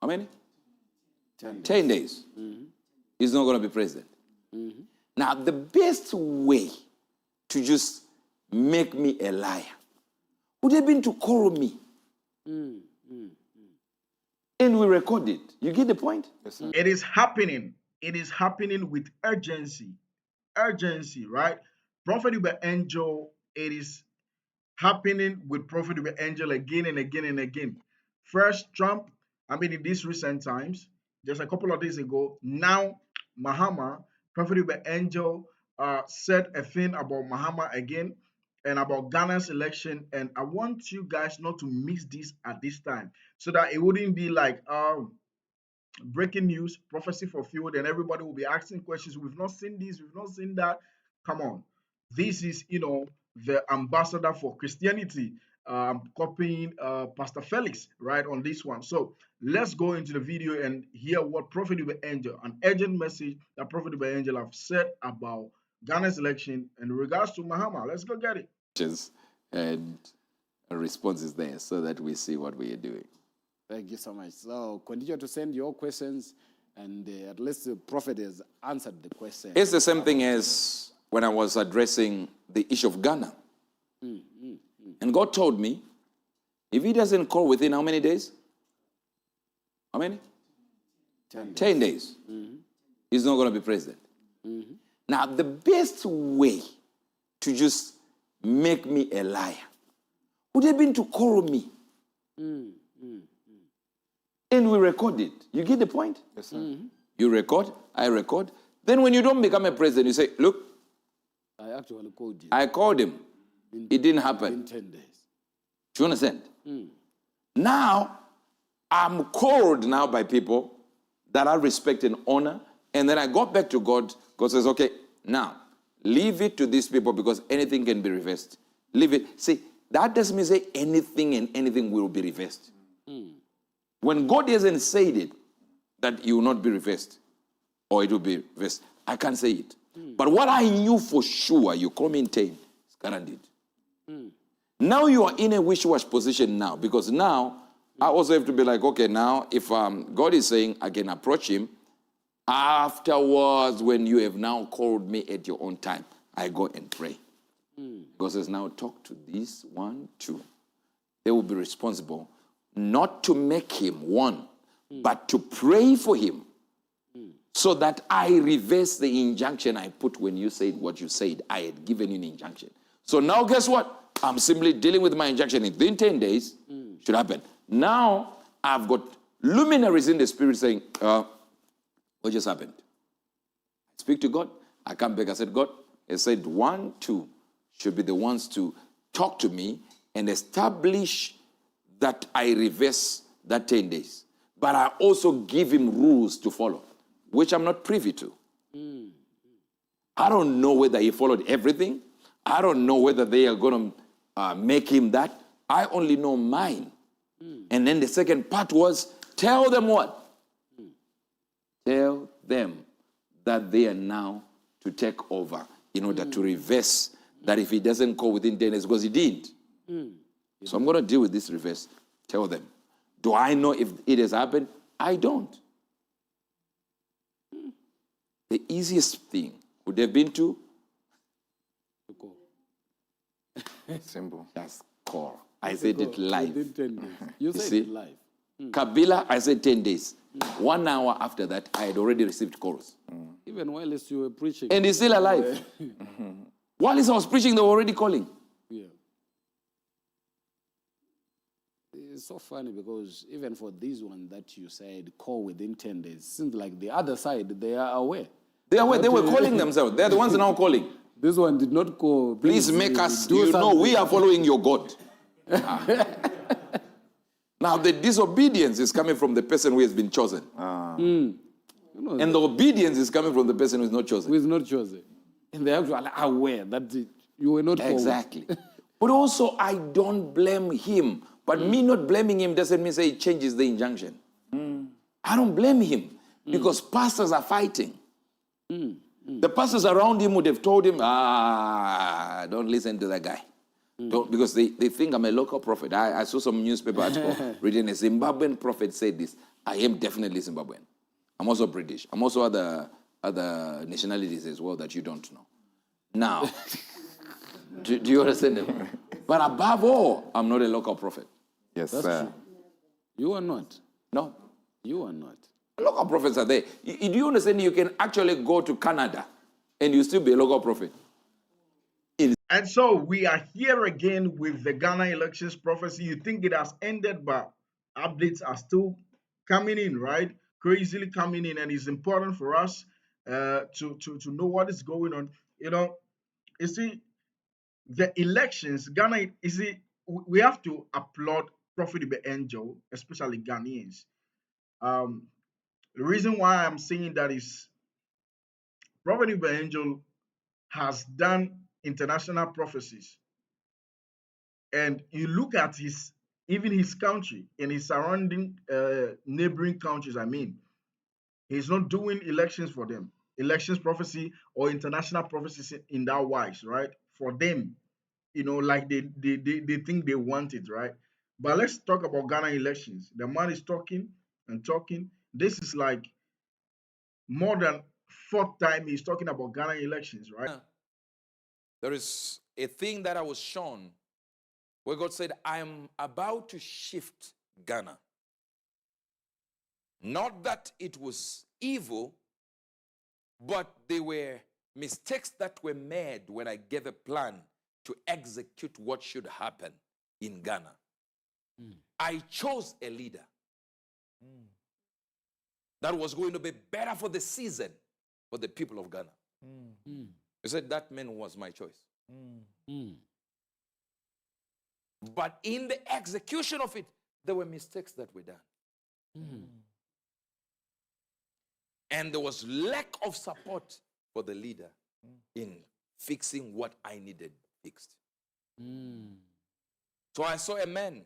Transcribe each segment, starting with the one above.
How many? 10 days. He's not going to be president. Now, the best way to just make me a liar would have been to call me. And we record it. You get the point? Yes, sir. It is happening. It is happening with urgency. Urgency, right? Prophet Uebert Angel, it is happening with Prophet Uebert Angel again and again and again. First, Trump, in these recent times, just a couple of days ago, now MAHAMA, Prophet Uebert Angel said a thing about MAHAMA again and about Ghana's election. And I want you guys not to miss this at this time so that it wouldn't be like breaking news, prophecy fulfilled, and everybody will be asking questions. We've not seen this, we've not seen that. Come on. This is, the ambassador for Christianity. Copying Pastor Felix, right, on this one. So let's go into the video and hear what Prophet Uebert Angel, an urgent message that Prophet Uebert Angel have said about Ghana's election in regards to MAHAMA. Let's go get it. And a response is there so that we see what we are doing. Thank you so much. So continue to send your questions, and at least the prophet has answered the question. It's the same thing as when I was addressing the issue of Ghana. And God told me, if he doesn't call within how many days? How many? 10 days. He's not going to be president. Now, the best way to just make me a liar would have been to call me. And we record it. You get the point? Yes, sir. You record, I record. Then when you don't become a president, you say, look, I actually called you. I called him. It didn't happen. In 10 days. Do you understand? Now, I'm called now by people that I respect and honor. And then I got back to God. God says, okay, now, leave it to these people because anything can be reversed. Leave it. See, that doesn't mean say anything and anything will be reversed. When God hasn't said it, that it will not be reversed or it will be reversed, I can't say it. But what I knew for sure, you call me in 10, it's guaranteed. Now you are in a wish-wash position now, because now I also have to be like, okay, now if God is saying I can approach him, afterwards when you have now called me at your own time, I go and pray. God says, now talk to these 1, 2. They will be responsible not to make him one, but to pray for him so that I reverse the injunction I put when you said what you said. I had given you an injunction. So now guess what? I'm simply dealing with my injunction. Within 10 days, should happen. Now, I've got luminaries in the spirit saying, what just happened? I speak to God. I come back. I said, God, I said 1, 2 should be the ones to talk to me and establish that I reverse that 10 days. But I also give him rules to follow, which I'm not privy to. I don't know whether he followed everything. I don't know whether they are going to make him that. I only know mine. And then the second part was, tell them what? Tell them that they are now to take over in order to reverse that if he doesn't call within 10 days, because he did. So I'm going to deal with this reverse. Tell them. Do I know if it has happened? I don't. The easiest thing would have been to call. Simple. Just call. I said it live. Within 10 days. You said see? it live. Kabila, I said 10 days. 1 hour after that, I had already received calls. Even while you were preaching. And he's still alive. While I was preaching, they were already calling. Yeah. It's so funny because even for this one that you said, call within 10 days, it seems like the other side, they are aware. They are aware. They were calling themselves. They're the ones now calling. This one did not call. Please make us, you know, we are following your God. Now, the disobedience is coming from the person who has been chosen. And the obedience is coming from the person who is not chosen. Who is not chosen. And they actually are aware that you were not exactly. But also, I don't blame him. But me not blaming him doesn't mean say it changes the injunction. I don't blame him because pastors are fighting. The pastors around him would have told him, don't listen to that guy. Because they think I'm a local prophet. I saw some newspaper article reading a Zimbabwean prophet said this. I am definitely Zimbabwean. I'm also British. I'm also other nationalities as well that you don't know. Now, do you understand them? But above all, I'm not a local prophet. Yes, That's sir. true. You are not. No. You are not. Local prophets are there. Do you understand you can actually go to Canada and you still be a local prophet? And so we are here again with the Ghana elections prophecy. You think it has ended, but updates are still coming in, right? Crazily coming in, and it's important for us to know what is going on. You see, the elections, Ghana, you see, we have to applaud Prophet Uebert Angel, especially Ghanaians. The reason why I'm saying that is Prophet Uebert Angel has done international prophecies. And you look at even his country and his surrounding neighboring countries, he's not doing elections for them, elections prophecy or international prophecies in that wise, right? For them, like they think they want it, right? But let's talk about Ghana elections. The man is talking and talking. This is like more than fourth time he's talking about Ghana elections, right? There is a thing that I was shown where God said, I am about to shift Ghana. Not that it was evil, but they were mistakes that were made when I gave a plan to execute what should happen in Ghana. I chose a leader that was going to be better for the season for the people of Ghana. He said that man was my choice. But in the execution of it, there were mistakes that were done. And there was lack of support for the leader in fixing what I needed fixed. So I saw a man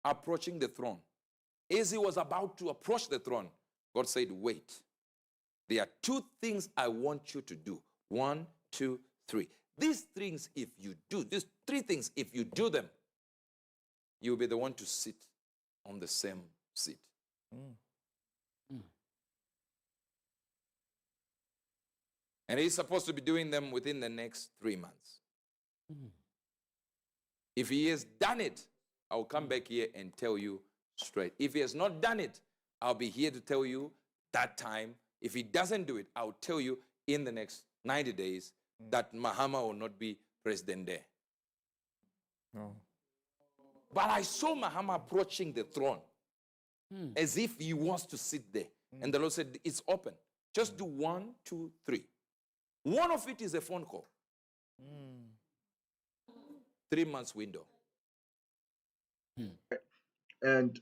approaching the throne. As he was about to approach the throne, God said, wait. There are two things I want you to do. 1, 2, 3. These three things, if you do them, you'll be the one to sit on the same seat. And he's supposed to be doing them within the next 3 months. If he has done it, I'll come back here and tell you straight. If he has not done it, I'll be here to tell you that time. If he doesn't do it, I'll tell you in the next 90 days that MAHAMA will not be president there. No. But I saw MAHAMA approaching the throne as if he wants to sit there. And the Lord said, it's open. Just do 1, 2, 3. One of it is a phone call. 3 months window. And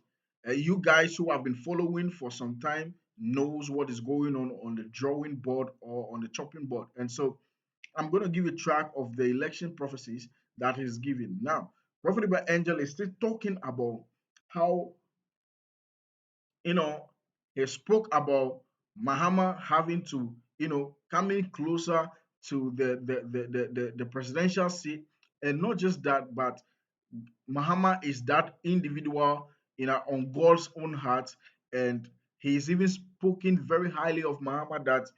you guys who have been following for some time knows what is going on the drawing board or on the chopping board. And so I'm going to give a track of the election prophecies that he's given. Now, Prophet Uebert Angel is still talking about how, he spoke about MAHAMA having to, coming closer to the presidential seat. And not just that, but MAHAMA is that individual, on God's own heart. And he's even spoken very highly of MAHAMA that,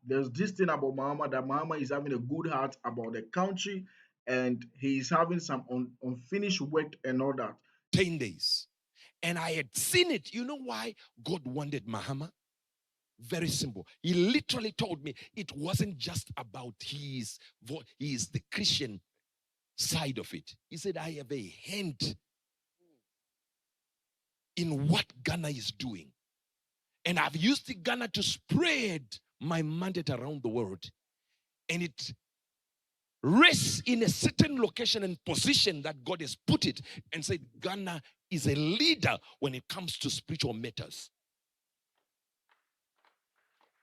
there's this thing about MAHAMA that MAHAMA is having a good heart about the country and he's having some unfinished work and all that. 10 days. And I had seen it. You know why God wanted MAHAMA? Very simple. He literally told me it wasn't just about his the Christian side of it. He said, I have a hand in what Ghana is doing. And I've used Ghana to spread my mandate around the world. And it rests in a certain location and position that God has put it and said, Ghana is a leader when it comes to spiritual matters.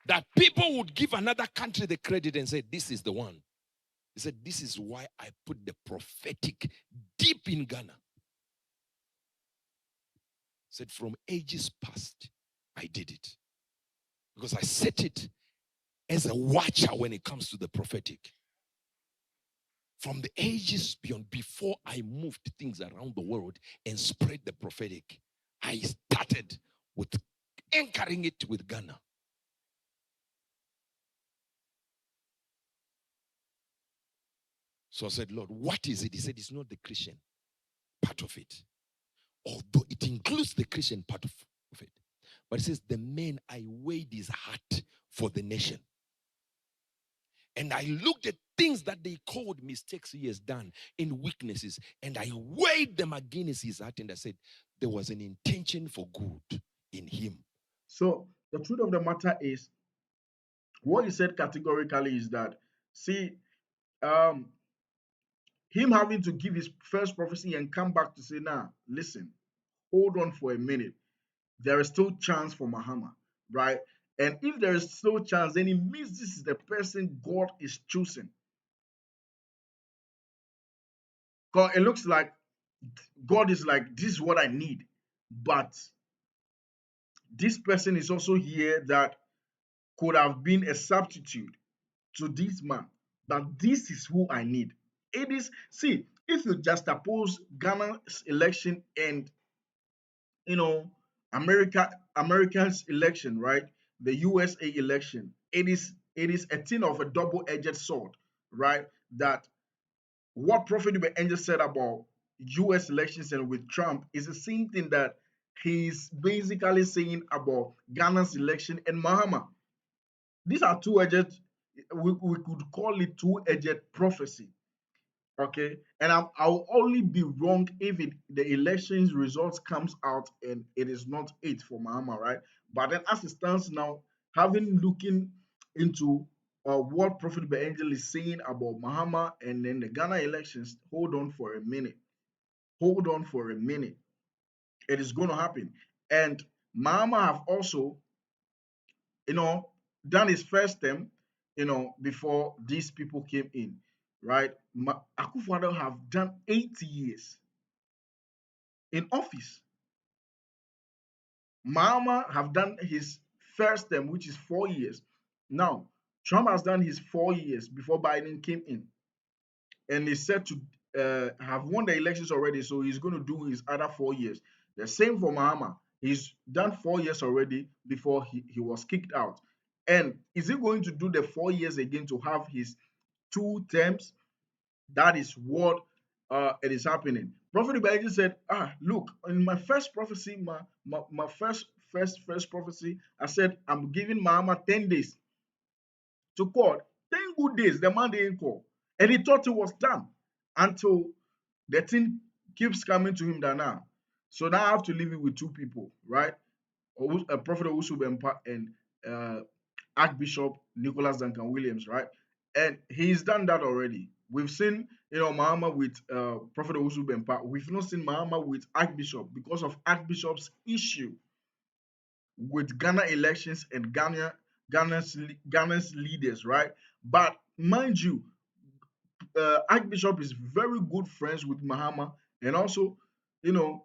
That people would give another country the credit and say, this is the one. He said, this is why I put the prophetic deep in Ghana. He said, from ages past, I did it. Because I set it as a watcher when it comes to the prophetic. from the ages beyond, before I moved things around the world and spread the prophetic, I started with anchoring it with Ghana. So I said, Lord, what is it? He said, it's not the Christian part of it, although it includes the Christian part of it. But it says, the man, I weighed his heart for the nation. And I looked at things that they called mistakes he has done in weaknesses, and I weighed them against his heart, and I said, there was an intention for good in him. So the truth of the matter is, what he said categorically is that, see, him having to give his first prophecy and come back to say, nah, listen, hold on for a minute. There is still chance for MAHAMA, right? And if there is still chance, then it means this is the person God is choosing. Because it looks like God is like, this is what I need. But this person is also here that could have been a substitute to this man. But this is who I need. It is, see, if you juxtapose Ghana's election and, you know, America's election, right? The USA election, it is a thing of a double-edged sword, right? That what Prophet Uebert Angel said about US elections and with Trump is the same thing that he's basically saying about Ghana's election and MAHAMA. These are two-edged, we could call it two-edged prophecy. Okay, and I'll only be wrong if the elections results comes out and it is not it for MAHAMA, right? But then as it stands now, having looking into what Prophet Uebert Angel is saying about MAHAMA and then the Ghana elections, hold on for a minute. Hold on for a minute. It is going to happen. And MAHAMA have also, you know, done his first term, you know, before these people came in, right? Akufo-Addo have done 80 years in office. MAHAMA have done his first term, which is 4 years. Now, Trump has done his 4 years before Biden came in. And he's said to have won the elections already, so he's going to do his other 4 years. The same for MAHAMA. He's done 4 years already before he was kicked out. And is he going to do the 4 years again to have his 2 terms? That is what it is happening. Prophet Uebert said, look, in my first prophecy, my first prophecy, I said, I'm giving MAHAMA 10 days to court. 10 good days, the man didn't call. And he thought it was done until the thing keeps coming to him that now. So now I have to leave it with 2 people, right? Prophet Owusu Bempah and Archbishop Nicholas Duncan Williams, right? And he's done that already. We've seen, you know, MAHAMA with Prophet Owusu Bempah. We've not seen MAHAMA with Archbishop because of Archbishop's issue with Ghana elections and Ghana's leaders, right? But mind you, Archbishop is very good friends with MAHAMA, and also, you know,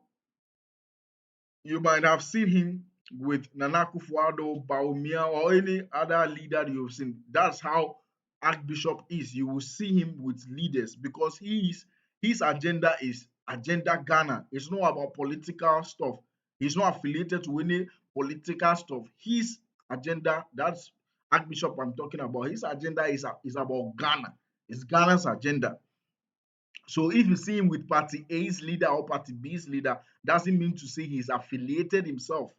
you might have seen him with Nana Akufo-Addo, Bawumia, or any other leader you've seen. That's how Archbishop is. You will see him with leaders because his agenda is agenda Ghana. It's not about political stuff. He's not affiliated to any political stuff. His agenda, that's Archbishop I'm talking about. His agenda is about Ghana. It's Ghana's agenda. So if you see him with party A's leader or party B's leader, doesn't mean to say he's affiliated himself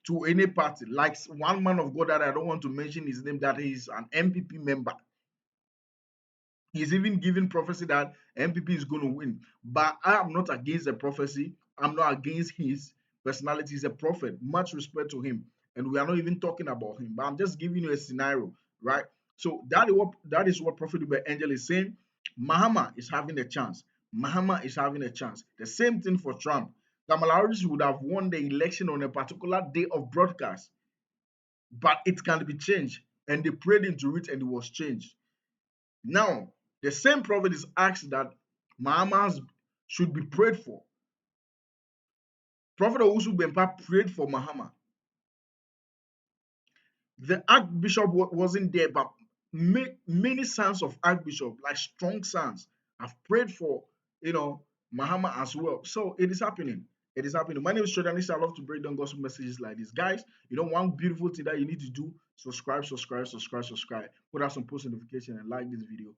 to any party. Like one man of God that I don't want to mention his name, that he's an MPP member. He's even giving prophecy that MPP is going to win. But I am not against the prophecy. I'm not against his personality. He's a prophet. Much respect to him. And we are not even talking about him. But I'm just giving you a scenario, right? So that is what Prophet Uebert Angel is saying. MAHAMA is having a chance. MAHAMA is having a chance. The same thing for Trump. Kamala Harris would have won the election on a particular day of broadcast. But it can be changed. And they prayed into it and it was changed. Now, the same prophet is asked that MAHAMA should be prayed for. Prophet Owusu Bempah prayed for MAHAMA. The Archbishop wasn't there, but many sons of Archbishop, like strong sons. I've prayed for, Mahama as well. So it is happening. It is happening. My name is Jordan. I love to break down gospel messages like this. Guys, one beautiful thing that you need to do, subscribe, put out some post notification and like this video.